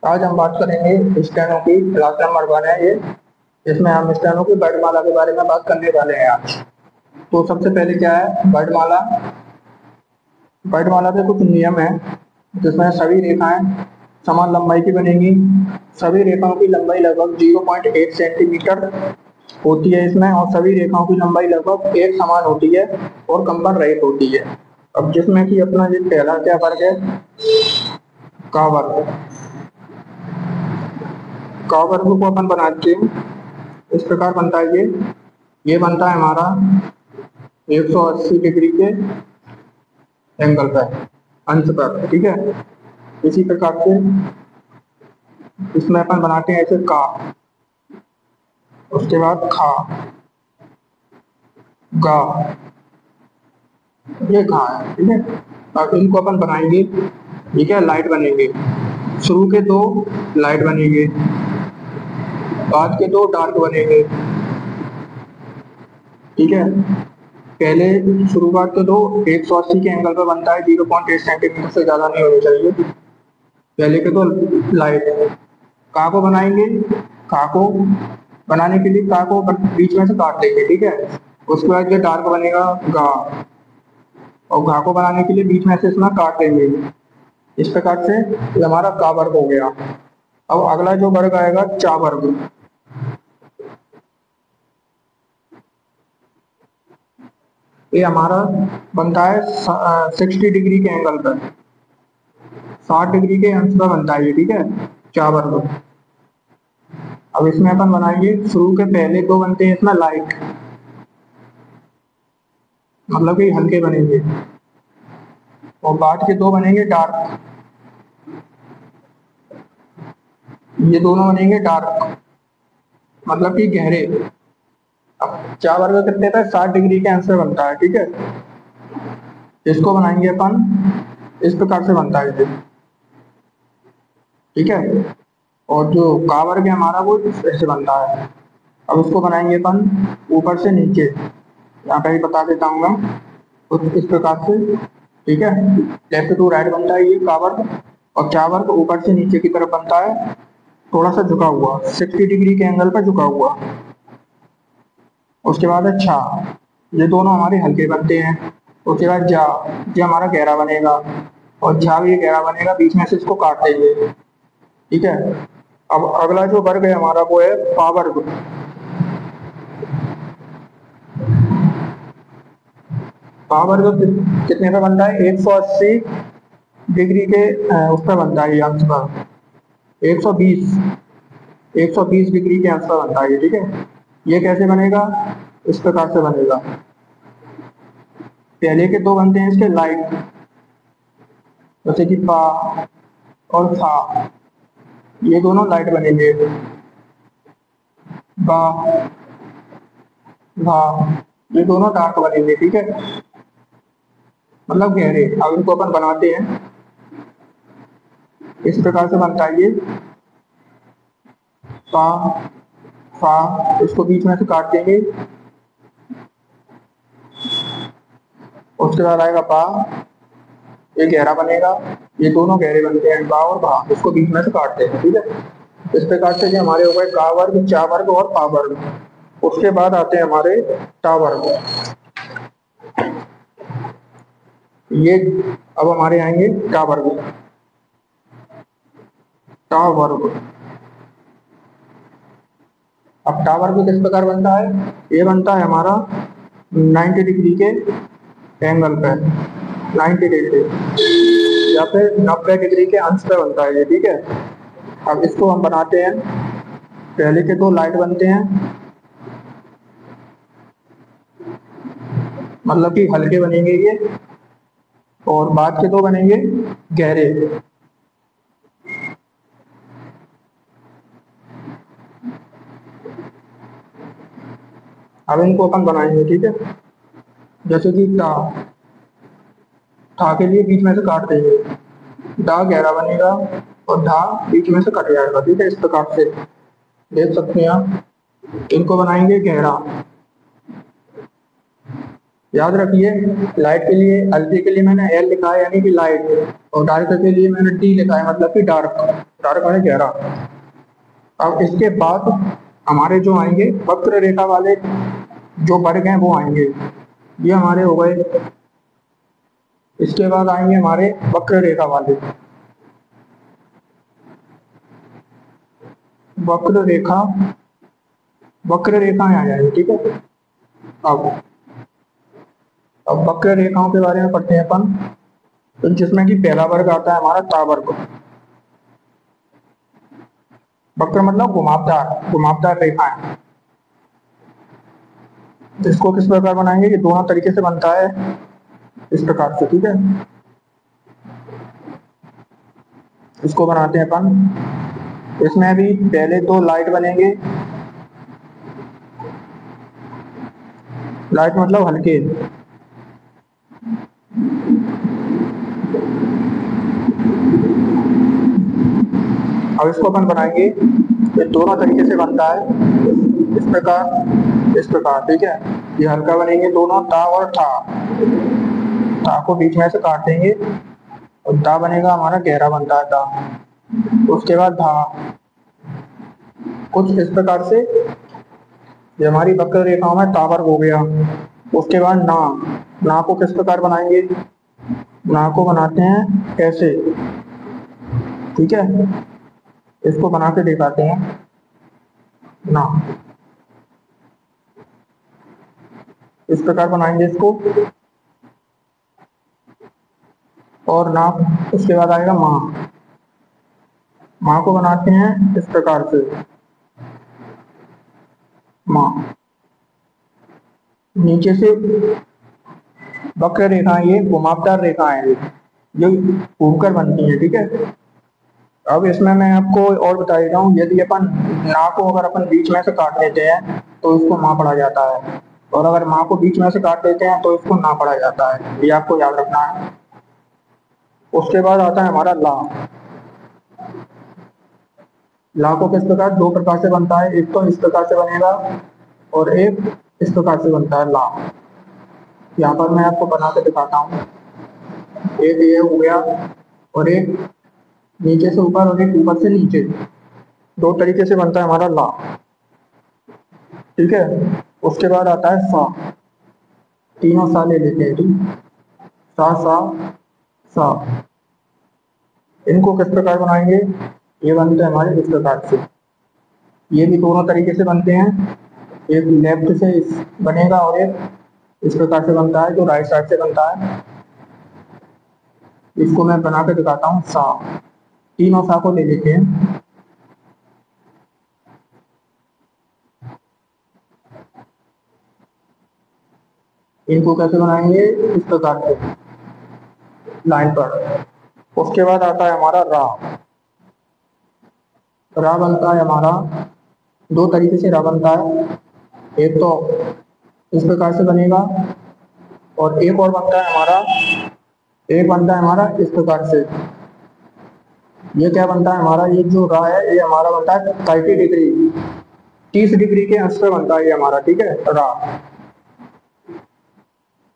आज हम बात करेंगे स्टेनो की। क्लास नंबर 1 है ये। इसमें हम स्टेनो की वर्णमाला के बारे में बात करने वाले हैं आज। तो सबसे पहले क्या है वर्णमाला। वर्णमाला के कुछ नियम है जिसमें सभी रेखाएं समान लंबाई की बनेंगी। सभी रेखाओं की लंबाई लगभग 0.8 सेंटीमीटर होती है इसमें, और सभी रेखाओं की लंबाई लगभग एक समान होती है और कंपन रहित होती है। अब जिसमें कि अपना ये पहला क्या वर्ग है, का वर्ग। का वर्ग को अपन बनाते हैं इस प्रकार बनता है ये बनता है हमारा 180 डिग्री के एंगल पर, अंश पर, ठीक है। इसी प्रकार से इसमें अपन बनाते हैं ऐसे का, उसके बाद खा, गा, ये खा है, ठीक है। अब इनको अपन बनाएंगे, ये क्या लाइट बनेंगे। शुरू के दो लाइट बनेंगे, बाद के दो डार्क बनेंगे, ठीक है। पहले शुरुआत के दो 180 के एंगल पर बनता है, 0.8 सेंटीमीटर से ज्यादा नहीं होनी चाहिए। पहले के दो लाइट। का को बनाएंगे, का को बनाने के लिए का को बीच में से काट देंगे, ठीक है। उसके बाद जो डार्क बनेगा गा, और घा को बनाने के लिए बीच में से इसमें काट देंगे। इस प्रकार से ये हमारा का वर्ग हो गया। अब अगला जो वर्ग आएगा चा वर्ग। ये हमारा बनता है 60 डिग्री के एंगल पर, 60 डिग्री के अंश पर बनता है ये, ठीक है, चा वर्ग। अब इसमें अपन बनाएंगे, शुरू के पहले दो बनते हैं इसमें लाइट, मतलब कि हल्के बनेंगे, और बाद के दो बनेंगे डार्क, ये दोनों बनेंगे डार्क, मतलब कि गहरे। अब चा वर्ग कितने पर 60 डिग्री के आंसर बनता है, ठीक है। इसको बनाएंगे अपन इस प्रकार से बनता है ये, ठीक है। और जो का वर्ग है हमारा वो ऐसे बनता है। अब उसको बनाएंगे अपन ऊपर से नीचे, यहाँ पे ही बता देता हूँ मैं, कुछ इस प्रकार से, ठीक है। लेफ्ट टू राइट बनता है ये का वर्ग, और चा वर्ग ऊपर से नीचे की तरफ बनता है, थोड़ा सा झुका हुआ, 60 डिग्री के एंगल पर झुका हुआ। उसके बाद है छा, ये दोनों हमारे हल्के बनते हैं। उसके बाद जा, ये हमारा गहरा बनेगा, और झा भी गहरा बनेगा, बीच में से इसको काट देंगे, ठीक है। अब अगला जो वर्ग है हमारा वो है पा वर्ग। पा वर्ग कितने पे बनता है, 180 डिग्री के उस पर बनता है ये अंश पर, 120 120 डिग्री के अंश पर बनता है ये, ठीक है। ये कैसे बनेगा, इस प्रकार से बनेगा। पहले के दो बनते हैं इसके लाइट, जैसे कि पा और था, ये दोनों लाइट बनेंगे। बा, भा, ये दोनों डार्क बनेंगे, ठीक है, मतलब गहरे। अब इनको अपन बनाते हैं इस प्रकार से बनता है ये पा, फा, इसको बीच में से काट देंगे। उसके बाद आएगा पा, ये गहरा बनेगा, ये दोनों गहरे बनते हैं बा और भा, इसको बीच में से काट देंगे, ठीक है। इस प्रकार से जो हमारे हो गए का वर्ग, चा वर्ग और पा वर्ग। उसके बाद आते हैं हमारे टा वर्ग। ये अब हमारे आएंगे टा वर्ग। टा वर्ग, अब टा वर्ग किस प्रकार बनता है, ये बनता है हमारा 90 डिग्री के एंगल पे, 90 डिग्री या फिर 90 डिग्री के अंश पे बनता है ये, ठीक है। अब इसको हम बनाते हैं, पहले के दो लाइट बनते हैं, मतलब कि हल्के बनेंगे ये, और बाद के दो बनेंगे गहरे। अब इनको अपन बनाएंगे, ठीक है। जैसे कि टा, ठा के लिए बीच में से काट देंगे, डा गहरा बनेगा और ढा बीच में से कट जाएगा, ठीक है। इस प्रकार से देख सकते हैं आप। इनको बनाएंगे गहरा। याद रखिए, लाइट के लिए, हल्के के लिए मैंने एल लिखा है यानी कि लाइट, और डार्क के लिए मैंने डी लिखा है मतलब कि डार्क। डार्क माने गहरा। अब इसके बाद हमारे जो आएंगे वक्र रेखा वाले जो वर्ग हैं वो आएंगे, ये हमारे हो गए। इसके बाद आएंगे हमारे वक्र रेखा वाले, वक्र रेखा, वक्र रेखाएं आ जाएंगी, ठीक है। अब वक्र रेखाओं के बारे में पढ़ते हैं अपन, तो जिसमें कि पहला वर्ग आता है हमारा ता वर्ग। वक्र मतलब घुमावदार, घुमावदार रेखाएं। इसको किस प्रकार बनाएंगे, ये दोनों तरीके से बनता है, इस प्रकार से, ठीक है। इसको बनाते हैं अपन, इसमें भी पहले दो लाइट बनेंगे, लाइट मतलब हल्के। अब इसको अपन बनाएंगे, ये दोनों तरीके से बनता है, इस प्रकार, इस प्रकार, ठीक है। ये हल्का बनेंगे दोनों, ता और ठा। ता को बीच में से काट देंगे और दा बनेगा हमारा, गहरा बनता है दा। उसके बाद धा, कुछ इस प्रकार से। ये हमारी वक्र रेखाओं में ता वर्ग हो गया। उसके बाद ना, ना को किस प्रकार बनाएंगे, ना को बनाते हैं ऐसे, ठीक है। इसको बना के दिखाते हैं ना, इस प्रकार बनाएंगे इसको। और ना, उसके बाद आएगा माँ, माँ को बनाते हैं इस प्रकार से, माँ। नीचे से वक्र रेखा, ये घुमावदार रेखा है, जो घूमकर बनती है, ठीक है। अब इसमें मैं आपको और बता देता हूँ, यदि अपन ना को अगर अपन बीच में से काट देते हैं तो इसको माँ पढ़ा जाता है, और अगर माँ को बीच में से काट देते हैं तो इसको ना पढ़ा जाता है, ये आपको याद रखना है। उसके बाद आता है हमारा ला। ला को किस प्रकार, दो प्रकार से बनता है, एक तो इस प्रकार से बनेगा और एक इस प्रकार से बनता है ला। यहाँ पर मैं आपको बना के दिखाता हूँ, एक ये हो गया और एक नीचे से ऊपर और एक ऊपर से नीचे, दो तरीके से बनता है हमारा ला, ठीक है। उसके बाद आता है सा, तीनों सा ले लेते हैं, ठीक। सा सा सा, इनको किस प्रकार बनाएंगे, ये बनते हैं हमारे इस प्रकार से। ये भी दोनों तरीके से बनते हैं, एक लेफ्ट से इस बनेगा और एक इस प्रकार से बनता है, जो राइट साइड से बनता है। इसको मैं बना के दिखाता हूँ, सा, तीनों सा को ले लेते हैं। इनको कैसे बनाएंगे, इस प्रकार से लाइन पर। उसके बाद आता है हमारा रा। रा बनता है हमारा, दो तरीके से रा बनता है, एक तो इस प्रकार से बनेगा और एक और बनता है हमारा, एक बनता है हमारा इस प्रकार से। ये क्या बनता है हमारा, ये जो रा है ये हमारा बनता है 30 डिग्री, 30 डिग्री के अंश पे बनता है ये हमारा, ठीक है, रा।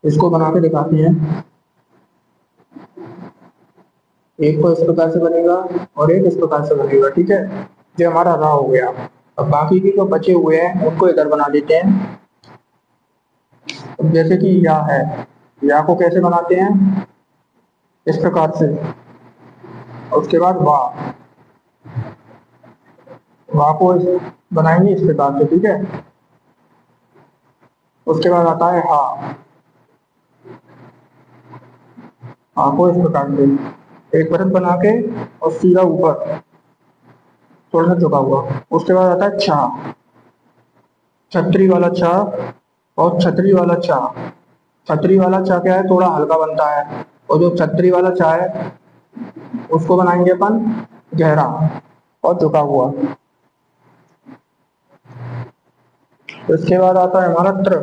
इसको बना के दिखाते हैं, एक तो इस प्रकार से बनेगा और एक इस प्रकार से बनेगा, ठीक है। ये हमारा रा हो गया। अब बाकी के जो बचे हुए हैं उनको इधर बना देते हैं। अब जैसे कि या है, या को कैसे बनाते हैं, इस प्रकार से। उसके बाद वाह, वाह को बनाएंगे इस प्रकार से, ठीक है। उसके बाद आता है हा, हा को इस प्रकार से एक परत बना के और सीधा ऊपर थोड़ा सा झुका हुआ। उसके बाद आता है छा, छतरी वाला छा और छतरी वाला छा। छतरी वाला छा क्या है, थोड़ा हल्का बनता है, और जो छतरी वाला छा है उसको बनाएंगे अपन गहरा और झुका हुआ। इसके बाद आता है हमारा त्र,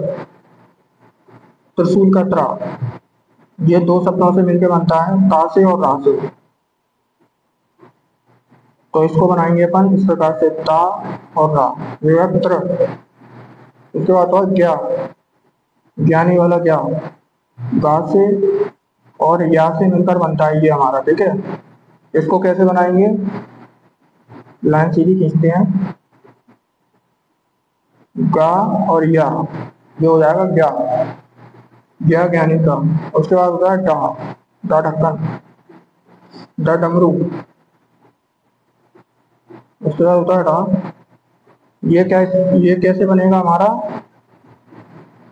त्रिशूल का त्रा। ये दो शब्दों से मिलकर बनता है, ता से और रा से। तो इसको बनाएंगे अपन इस प्रकार से, ता और रा, त्र। इसके बाद और ज्ञा, ज्ञानी वाला ज्ञा, गा से और या से मिलकर बनता है ये हमारा, ठीक है। इसको कैसे बनाएंगे, लाइन सीधी खींचते हैं, गा और या, ये हो जाएगा ग्या, ग्या ज्ञानी का। उसके बाद होता है डा, डा ढक्कन, डा डमरू। उसके बाद होता है डा, ये क्या, ये कैसे बनेगा हमारा,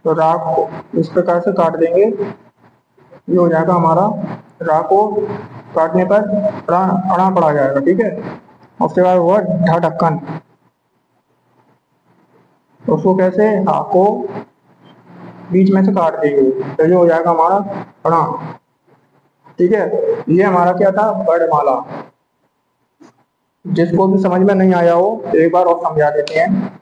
तो रा को इस प्रकार से काट देंगे, ये हो जाएगा हमारा, रा को काटने पर रा अड़ा पड़ा जाएगा, ठीक है। उसके बाद हुआ ढा ढक्कन, उसको कैसे, हा को बीच में से काट देंगे, तो ये हो जाएगा हमारा अड़ा, ठीक है। ये हमारा क्या था, वर्णमाला। जिसको भी समझ में नहीं आया हो तो एक बार और समझा देते हैं।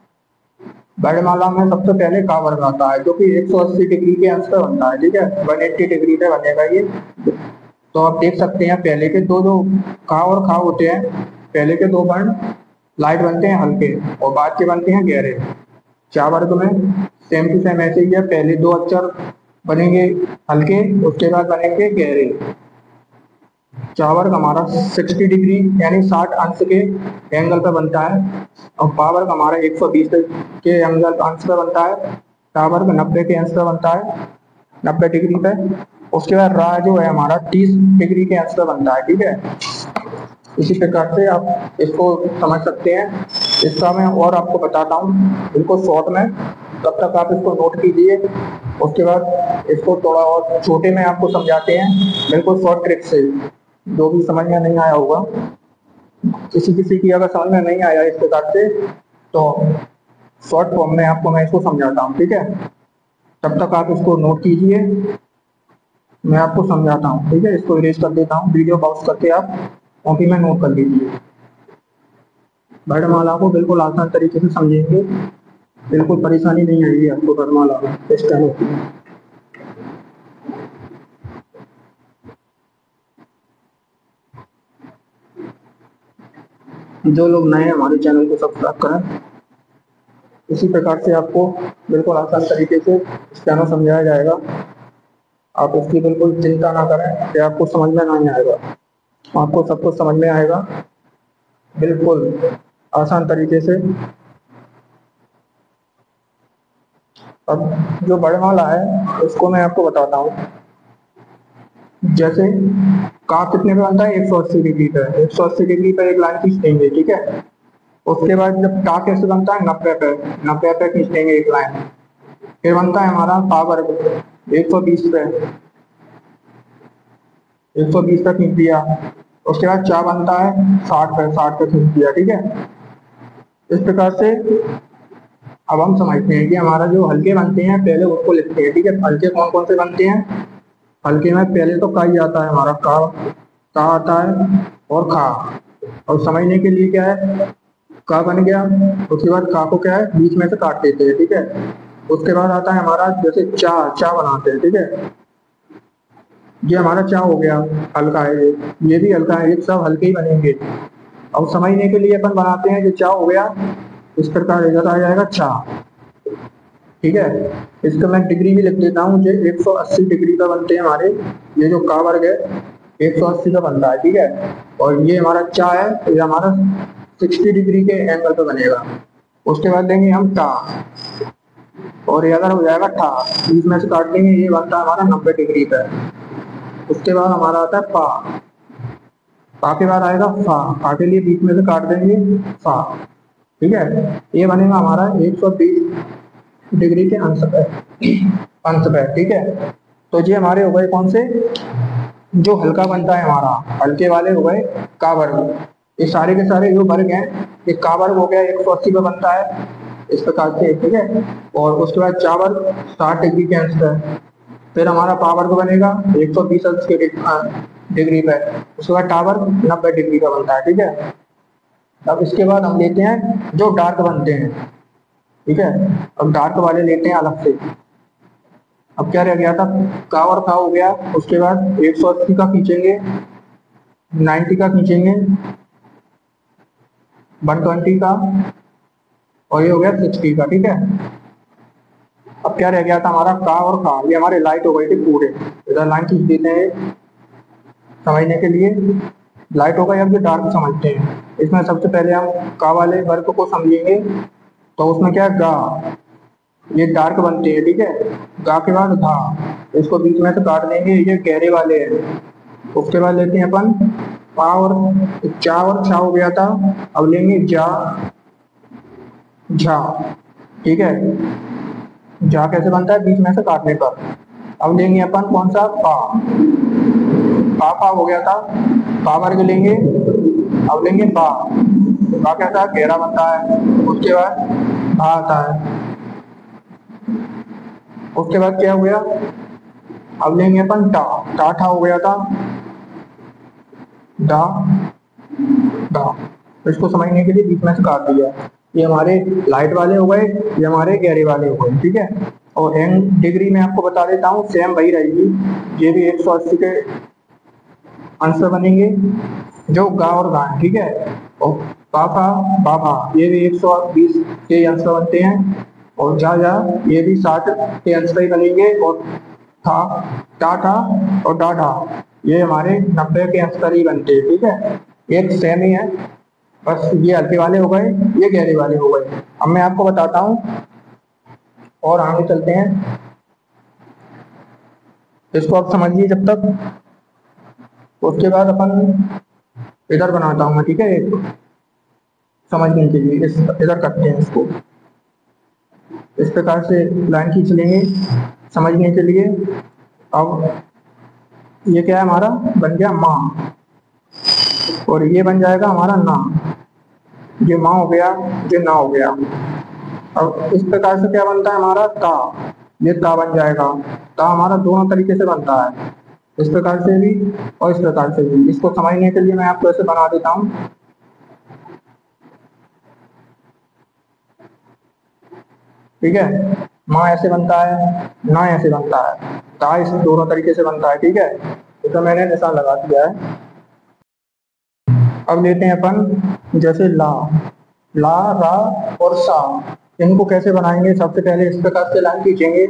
वर्णमाला में सबसे पहले का वर्ग आता है, जो कि 180 डिग्री के अंश पे बनता है, ठीक है, 180 डिग्री पे बनेगा ये। तो आप देख सकते हैं पहले के दो जो का और खा होते हैं, पहले के दो वर्ण लाइट बनते हैं हल्के, और बाद के बनते हैं गहरे। चा वर्ग में सेम टू सेम ऐसे ही है, पहले दो अक्षर बनेंगे हल्के, उसके बाद बनेंगे गहरे। चा वर्ग हमारा 60 डिग्री यानी 60 अंश के एंगल पे बनता है, और पा वर्ग हमारा 120 के एंगल अंश पे बनता है। टा वर्ग 90 के अंश पे बनता है, 90 डिग्री पे। उसके बाद रा जो है हमारा 30 डिग्री के अंश पे बनता है, ठीक है। इसी प्रकार से आप इसको समझ सकते हैं। इसका मैं और आपको बताता हूँ बिल्कुल शॉर्ट में, तब तक आप इसको नोट कीजिए। उसके बाद इसको थोड़ा और छोटे में आपको समझाते हैं बिल्कुल शॉर्ट ट्रिक से, जो भी समझ में नहीं आया होगा। किसी किसी की अगर समझ में नहीं आया इस प्रकार से, तो शॉर्ट फॉर्म में आपको मैं इसको समझाता हूँ, ठीक है। तब तक आप इसको नोट कीजिए, मैं आपको समझाता हूँ, ठीक है। इसको इरेज कर देता हूँ, वीडियो पॉज करके आप कॉपी में नोट कर लीजिए। वर्णमाला को बिल्कुल आसान तरीके से समझेंगे, बिल्कुल परेशानी नहीं आएगी आपको वर्णमाला इस टाइम होती है। जो लोग नए हैं हमारे चैनल को सब्सक्राइब करें। इसी प्रकार से आपको बिल्कुल आसान तरीके से स्टेनो समझाया जाएगा। आप उसकी बिल्कुल चिंता ना करें कि आपको समझ में नहीं आएगा, आपको सब कुछ समझ में आएगा बिल्कुल आसान तरीके से। अब जो वर्णमाला है उसको मैं आपको बताता हूँ। जैसे का कितने पे बनता है, 180 डिग्री पे, 180 डिग्री पे एक लाइन खींच देंगे, ठीक है। उसके बाद जब टा कैसे बनता है, 90 पे, 90 पे खींच देंगे एक लाइन। फिर बनता है हमारा पा वर्ग 120 पे, 120 पे खींच दिया। उसके बाद चा बनता है 60 पे, 60 पे खींच दिया, ठीक है। इस प्रकार से अब हम समझते हैं कि हमारा जो हल्के बनते हैं पहले उसको लिखते हैं, ठीक है। हल्के कौन कौन से बनते हैं, हल्के में पहले तो का ही आता है हमारा, का आता है और खा। और समझने के लिए क्या है, का बन गया, उसके बाद का को क्या है बीच में से काट देते हैं, ठीक है। उसके बाद आता है हमारा जैसे चा, चा बनाते हैं, ठीक है। ये हमारा चा हो गया, हल्का है, ये भी हल्का है, ये सब हल्के ही बनेंगे। और समझने के लिए अपन बनाते हैं, जो चा हो गया इस प्रकार इधर आ जाएगा चा, ठीक है। इसका मैं डिग्री भी लिख देता हूँ, जो 180 डिग्री का बनते हैं हमारे, ये जो का वर्ग है 180 का बनता है, ठीक है। और ये हमारा चा है, तो ये हमारा 60 डिग्री के एंगल पे बनेगा। उसके बाद देंगे हम टा, और ये अगर हो जाएगा ठा, बीच में से काट देंगे, ये बनता है हमारा 90 डिग्री पे। उसके बाद हमारा आता है पा, पा के बाद आएगा फा, फा के लिए बीच में से काट देंगे फा, ठीक है। ये बनेगा हमारा 120 डिग्री के अंश पे, अंश पे, ठीक है। तो ये हमारे हो गए कौन से, जो हल्का बनता है हमारा, हल्के वाले हो गए का वर्ग। ये सारे के सारे जो वर्ग हैं, ये का वर्ग हो गया 180 पे बनता है इस प्रकार से, ठीक है। और उसके बाद चा वर्ग 60 डिग्री के अंश पे, फिर हमारा पा वर्ग बनेगा 120 अंश के डिग्री पे। उसके बाद टा वर्ग 90 डिग्री का बनता है, ठीक है। अब इसके बाद हम लेते हैं जो डार्क बनते हैं, ठीक है। अब डार्क वाले लेते हैं अलग से। अब क्या रह गया था, का और खा हो गया, उसके बाद 180 का खींचेंगे, 90 का खींचेंगे, 120 का, और ये हो गया 60 का, ठीक है। अब क्या रह गया था हमारा का और खा, ये हमारे लाइट हो गए थे पूरे, इधर लाइन खींच देते हैं समझने के लिए। लाइट होगा या फिर डार्क समझते हैं। इसमें सबसे पहले हम का वाले वर्ग को समझेंगे। तो उसमें क्या है, गा, ये डार्क बनते हैं, ठीक है। गा के बाद घा, इसको बीच में से काट देंगे, ये गहरे वाले हैं। उसके बाद लेते हैं अपन पा और चा और छा हो गया था। अब लेंगे जा, झा, ठीक है। जा कैसे बनता है, बीच में से काटने पर। अब लेंगे अपन कौन सा, पा, पा हो गया था, पा वर्ग लेंगे। अब लेंगे बा, बा कैसा गहरा बनता है। उसके बाद भा आता है। उसके बाद क्या हो गया, अब लेंगे अपन टा, टा ठा हो गया था, डा, डा। तो इसको समझने के लिए बीच में से काट दिया। ये हमारे लाइट वाले हो गए, ये हमारे गहरे वाले हो गए, ठीक है। और एन डिग्री में आपको बता देता हूँ, सेम वही रहेगी। ये भी 180 के आंसर बनेंगे, जो गा और गा, ठीक है। और पापा बाबा, ये भी 120 के आंसर बनते हैं। और जा जा, ये भी 60 के आंसर ही बनेंगे। और था, टा था और डा डा, ये हमारे 90 के आंसर ही बनते हैं, ठीक है। एक सेम ही है, बस ये हल्के वाले हो गए, ये गहरे वाले हो गए। अब मैं आपको बताता हूँ और आगे चलते हैं। इसको आप समझिए जब तक। उसके बाद अपन इधर बनाता हूँ मैं, ठीक है, एक समझने के लिए। इस इधर करते हैं इसको, इस प्रकार से लाइन खींच लेंगे समझने के लिए। अब ये क्या है, हमारा बन गया माँ, और ये बन जाएगा हमारा ना। ये माँ हो गया, ये ना हो गया। अब इस प्रकार से क्या बनता है हमारा ता, ये ता बन जाएगा। ता हमारा दोनों तरीके से बनता है, इस प्रकार से भी और इस प्रकार से भी। इसको समझने के लिए मैं आपको ऐसे बना देता हूँ, ठीक है। माँ ऐसे बनता है, ना ऐसे बनता है, ता इस दोनों तरीके से बनता है, ठीक है। तो मैंने निशान लगा दिया है। अब लेते हैं अपन जैसे ला, ला, रा और सा, इनको कैसे बनाएंगे। सबसे पहले इस प्रकार से लाइन खींचेंगे।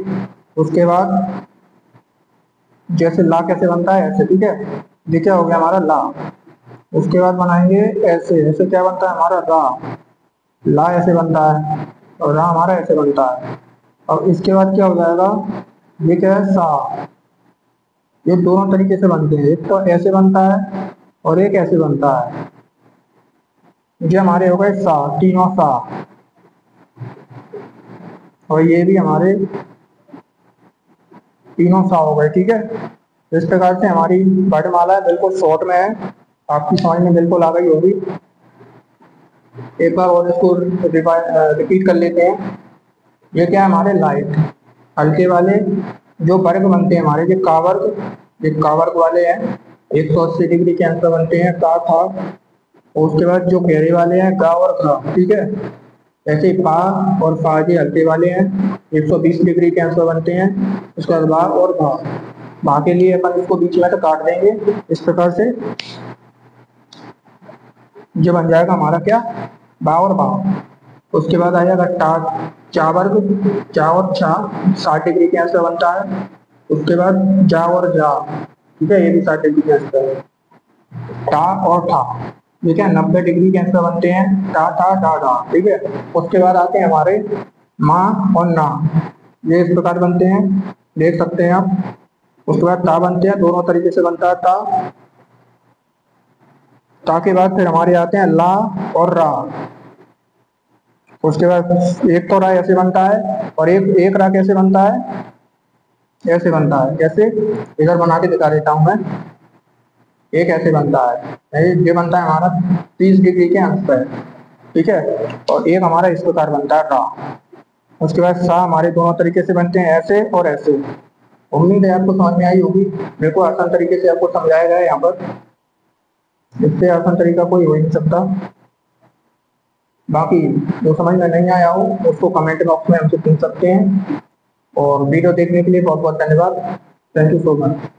उसके बाद जैसे ला कैसे बनता है, ऐसे, ठीक है। ये क्या हो गया हमारा ला। उसके बाद बनाएंगे ऐसे, ऐसे क्या बनता है हमारा रा, ला ऐसे बनता है, और रा हमारा ऐसे बनता है। और इसके बाद क्या हो जाएगा, ये क्या है सा। ये दोनों तरीके से बनते हैं, एक तो ऐसे बनता है और एक ऐसे बनता है। ये हमारे हो गए सा, तीनों सा। और ये भी हमारे तीनों सा हो गए, ठीक है। इस प्रकार से हमारी वर्णमाला बिल्कुल शॉर्ट में है, आपकी समझ में बिल्कुल आ गई होगी। एक बार और इसको रिपीट कर लेते हैं। ये क्या है हमारे लाइट, हल्के वाले जो वर्ग बनते हैं हमारे, ये का वर्ग, ये का वर्ग वाले हैं, 180 डिग्री के आंसर बनते हैं, का था। और उसके बाद जो गहरे वाले हैं गा और खा, ठीक है। ऐसे ही पा और फा ये हल्के वाले हैं, 120 डिग्री के आंसर बनते हैं। उसके बाद बा और भा, भा के लिए अपन इसको बीच में से काट देंगे इस प्रकार से। ये बन जाएगा हमारा क्या, बा और बा। उसके बाद आ जाएगा टा, चा वर्ग, चा और छा 60 डिग्री के आंसर बनता है। उसके बाद जा और जा, ठीक है, ये भी 60 डिग्री के आंसर है। टा और ठा, ये क्या 90 डिग्री के आंसर बनते हैं, टा ठा डा डा, ठीक है। उसके बाद आते हैं हमारे माँ और ना, ये इस प्रकार बनते हैं, देख सकते हैं आप। उसके बाद ता बनते हैं, दोनों तरीके से बनता है ता। ता के बाद फिर हमारे आते हैं ला और रा। उसके बाद एक तो रा ऐसे बनता है, और एक रा कैसे बनता है, ऐसे बनता है। कैसे, इधर बना के दिखा देता हूं मैं। एक ऐसे बनता है, ये बनता है हमारा 30 डिग्री के आंसर, ठीक है। और एक हमारा इस प्रकार बनता है रा। उसके बाद सा हमारे दोनों तरीके से बनते हैं, ऐसे और ऐसे। उम्मीद है आपको समझ में आई होगी। मेरे को आसान तरीके से आपको समझाया गया है यहाँ पर, इससे आसान तरीका कोई हो ही नहीं सकता। बाकी जो समझ में नहीं आया हो उसको कमेंट बॉक्स में हमसे पूछ सकते हैं। और वीडियो देखने के लिए बहुत बहुत धन्यवाद। Thank you so much.